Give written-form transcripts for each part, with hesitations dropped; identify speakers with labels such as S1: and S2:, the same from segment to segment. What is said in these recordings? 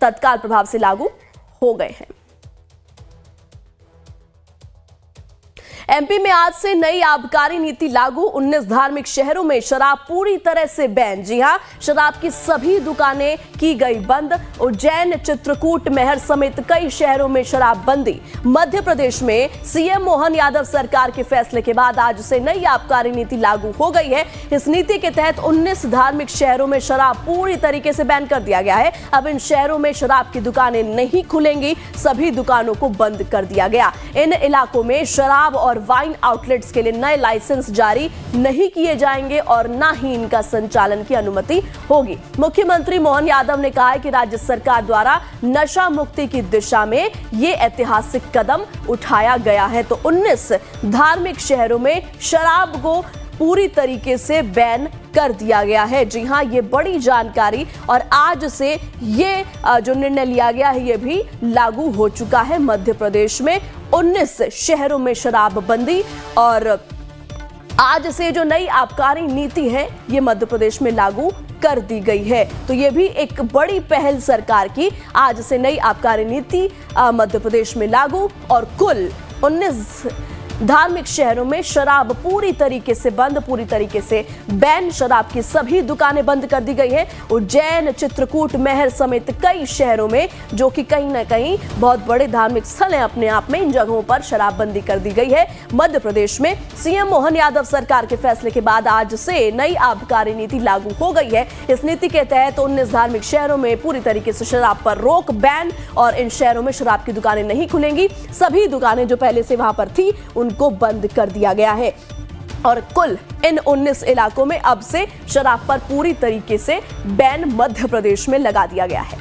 S1: तत्काल प्रभाव से लागू हो गए हैं। एमपी में आज से नई आबकारी नीति लागू। 19 धार्मिक शहरों में शराब पूरी तरह से बैन। जी हां, शराब की सभी दुकानें की गई बंद। उज्जैन, चित्रकूट, मैहर समेत कई शहरों में शराबबंदी। मध्य प्रदेश में सीएम मोहन यादव सरकार के फैसले के बाद आज से नई आबकारी नीति लागू हो गई है। इस नीति के तहत 19 धार्मिक शहरों में शराब पूरी तरीके से बैन कर दिया गया है। अब इन शहरों में शराब की दुकानें नहीं खुलेंगी, सभी दुकानों को बंद कर दिया गया। इन इलाकों में शराब और वाइन आउटलेट्स के लिए नए लाइसेंस जारी नहीं किए जाएंगे और न ही इनका संचालन की अनुमति होगी। मुख्यमंत्री मोहन यादव ने कहा है कि राज्य सरकार द्वारा नशा मुक्ति की दिशा में ये ऐतिहासिक कदम उठाया गया है। तो 19 धार्मिक शहरों में शराब को पूरी तरीके से बैन कर दिया गया है। जी हां, ये बड़ी जानकारी और आज से ये जो निर्णय लिया गया है ये भी लागू हो चुका है। मध्य प्रदेश में 19 शहरों में शराबबंदी और आज से जो नई आबकारी नीति है ये मध्य प्रदेश में लागू कर दी गई है। तो ये भी एक बड़ी पहल सरकार की। आज से नई आबकारी नीति मध्य प्रदेश में लागू और कुल 19 धार्मिक शहरों में शराब पूरी तरीके से बंद, पूरी तरीके से बैन। शराब की सभी दुकानें बंद कर दी गई है। उज्जैन, चित्रकूट, मैहर समेत कई शहरों में, जो कि कहीं ना कहीं बहुत बड़े धार्मिक स्थल हैं अपने आप में, इन जगहों पर शराबबंदी कर दी गई है। मध्य प्रदेश में सीएम मोहन यादव सरकार के फैसले के बाद आज से नई आबकारी नीति लागू हो गई है। इस नीति के तहत 19 धार्मिक शहरों में पूरी तरीके से शराब पर रोक, बैन, और इन शहरों में शराब की दुकानें नहीं खुलेंगी। सभी दुकानें जो पहले से वहां पर थी को बंद कर दिया गया है और कुल इन 19 इलाकों में अब से शराब पर पूरी तरीके से बैन मध्य प्रदेश में लगा दिया गया है।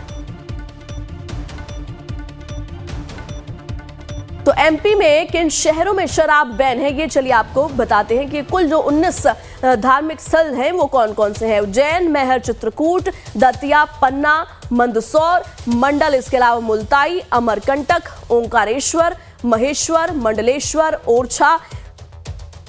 S1: तो एमपी में किन शहरों में शराब बैन है ये चलिए आपको बताते हैं कि कुल जो 19 धार्मिक स्थल हैं वो कौन कौन से हैं। उज्जैन, मैहर, चित्रकूट, दतिया, पन्ना, मंदसौर, मंडल, इसके अलावा मुल्ताई, अमरकंटक, ओंकारेश्वर, महेश्वर, मंडलेश्वर, ओरछा,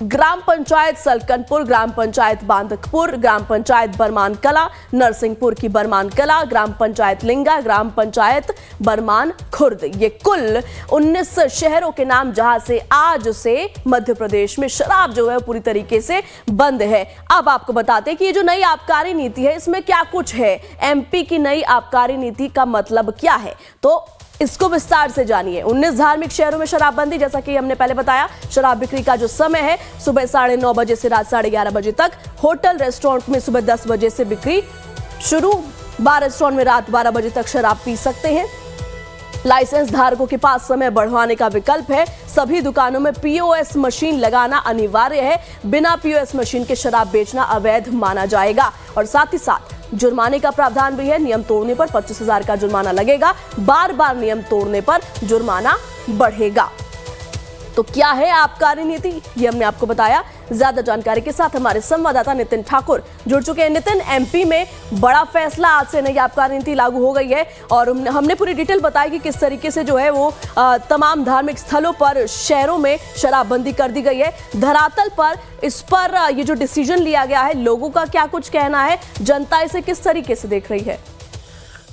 S1: ग्राम पंचायत सलकनपुर, ग्राम पंचायत बांदकपुर, ग्राम पंचायत बरमान कला, नरसिंहपुर की बरमान कला, ग्राम पंचायत लिंगा, ग्राम पंचायत बरमान खुर्द। ये कुल 19 शहरों के नाम जहां से आज से मध्य प्रदेश में शराब जो है पूरी तरीके से बंद है। अब आपको बताते हैं कि ये जो नई आबकारी नीति है इसमें क्या कुछ है। एमपी की नई आबकारी नीति का मतलब क्या है, तो इसको विस्तार से जानिए। 19 धार्मिक शहरों में शराबबंदी, जैसा कि हमने पहले बताया, शराब बिक्री का जो समय है सुबह 9:30 बजे से रात 11:30 बजे तक। होटल, रेस्टोरेंट में सुबह 10 बजे से बिक्री शुरू, बार रेस्टोरेंट में रात 12 बजे तक शराब पी सकते हैं। लाइसेंस धारकों के पास समय बढ़वाने का विकल्प है। सभी दुकानों में पीओएस मशीन लगाना अनिवार्य है। बिना पीओएस मशीन के शराब बेचना अवैध माना जाएगा और साथ ही साथ जुर्माने का प्रावधान भी है। नियम तोड़ने पर 25,000 का जुर्माना लगेगा। बार बार नियम तोड़ने पर जुर्माना बढ़ेगा। तो क्या है आबकारी नीति, ये हमने आपको बताया। ज्यादा जानकारी के साथ हमारे संवाददाता नितिन ठाकुर जुड़ चुके हैं। नितिन, एमपी में बड़ा फैसला, आज से नई आबकारी नीति लागू हो गई है और हमने पूरी डिटेल बताई कि किस तरीके से जो है वो तमाम धार्मिक स्थलों पर, शहरों में शराबबंदी कर दी गई है। धरातल पर इस पर ये जो डिसीजन लिया गया है, लोगों का क्या कुछ कहना है, जनता इसे किस तरीके से देख रही है?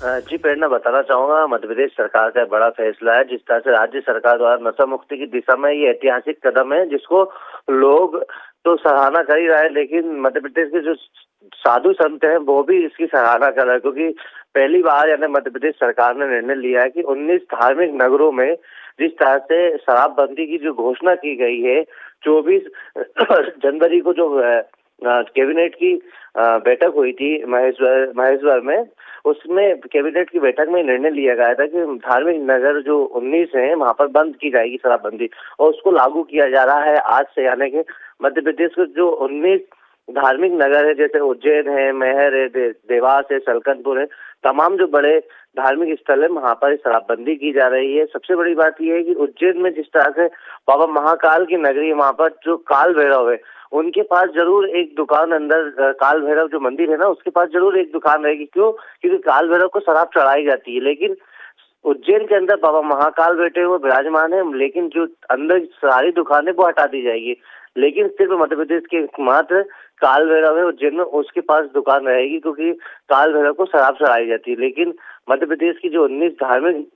S2: जी प्रेरणा, बताना चाहूंगा, मध्य प्रदेश सरकार का बड़ा फैसला है। जिस तरह से राज्य सरकार द्वारा नशा मुक्ति की दिशा में ये ऐतिहासिक कदम है, जिसको लोग तो सराहना कर ही रहे हैं, लेकिन मध्य प्रदेश के जो साधु संत हैं वो भी इसकी सराहना कर रहे हैं, क्योंकि पहली बार यानी मध्य प्रदेश सरकार ने निर्णय लिया है कि 19 धार्मिक नगरों में जिस तरह से शराबबंदी की जो घोषणा की गई है, 24 जनवरी को जो कैबिनेट की बैठक हुई थी महेश्वर में, उसमें कैबिनेट की बैठक में निर्णय लिया गया था कि धार्मिक नगर जो 19 हैं वहां पर बंद की जाएगी शराबबंदी और उसको लागू किया जा रहा है आज से। यानी कि मध्य प्रदेश के जो 19 धार्मिक नगर है, जैसे उज्जैन है, मैहर है, देवास है, सलकनपुर है, तमाम जो बड़े धार्मिक स्थल है वहां पर शराबबंदी की जा रही है। सबसे बड़ी बात यह है कि उज्जैन में जिस तरह से बाबा महाकाल की नगरी है, वहां पर जो काल भैरव है उनके पास जरूर एक दुकान, अंदर काल भैरव जो मंदिर है ना उसके पास जरूर एक दुकान रहेगी। क्यों? क्योंकि काल भैरव को शराब चढ़ाई जाती है, लेकिन उज्जैन के अंदर बाबा महाकाल बैठे हुए विराजमान है, लेकिन जो अंदर सारी दुकानें वो हटा दी जाएगी। लेकिन सिर्फ मध्य प्रदेश के मात्र काल भैरव है उज्जैन में, उसके पास दुकान रहेगी, क्योंकि काल भैरव को शराब चढ़ाई जाती है। लेकिन मध्य प्रदेश की जो 19 धार्मिक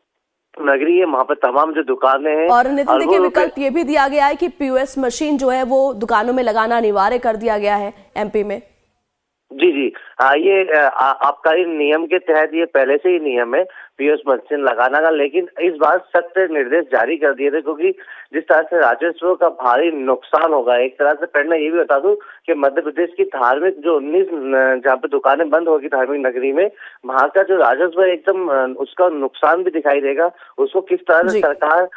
S2: नगरी है, वहाँ पर तमाम जो दुकानें हैं
S1: और नितिन देखिए,
S2: अरबों
S1: विकल्प ये भी दिया गया है कि पीओएस मशीन जो है वो दुकानों में लगाना अनिवार्य कर दिया गया है एमपी में।
S2: जी जी। ये आबकारी नियम के तहत ये पहले से ही नियम है पीओएस मशीन लगाना का, लेकिन इस बार सख्त निर्देश जारी कर दिए थे क्योंकि जिस तरह से राजस्व का भारी नुकसान होगा। एक तरह से पहले ये भी बता दूं कि मध्य प्रदेश की धार्मिक जो 19 जहाँ पे दुकानें बंद होगी धार्मिक नगरी में, वहाँ का जो राजस्व एकदम उसका नुकसान भी दिखाई देगा। उसको किस तरह से सरकार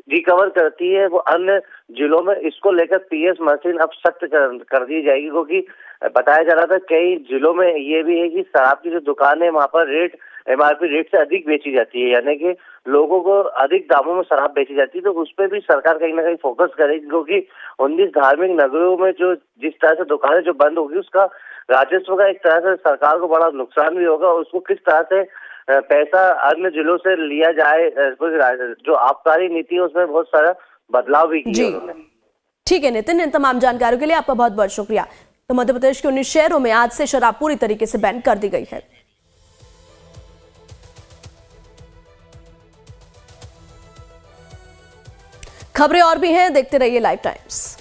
S2: रिकवर करती है वो अन्य जिलों में, इसको लेकर पीएस मशीन अब सख्त कर दी जाएगी क्योंकि बताया जा रहा था कई जिलों में ये भी है कि शराब की जो दुकान है वहाँ पर रेट एमआरपी रेट से अधिक बेची जाती है, यानी कि लोगों को अधिक दामों में शराब बेची जाती है। तो उस पर भी सरकार कहीं ना कहीं फोकस करेगी क्योंकि 19 धार्मिक नगरों में जो जिस तरह से दुकानें जो बंद होगी उसका राजस्व का एक तरह से सरकार को बड़ा नुकसान भी होगा। उसको किस तरह से पैसा अन्य जिलों से लिया जाए, जो आबकारी नीति है उसमें बहुत सारा बदलाव भी किया उन्होंने।
S1: ठीक है नितिन, इन तमाम जानकारियों के लिए आपका बहुत बहुत शुक्रिया। तो मध्य प्रदेश के 19 शहरों में आज से शराब पूरी तरीके से बैन कर दी गई है। खबरें और भी हैं, देखते रहिए लाइव टाइम्स।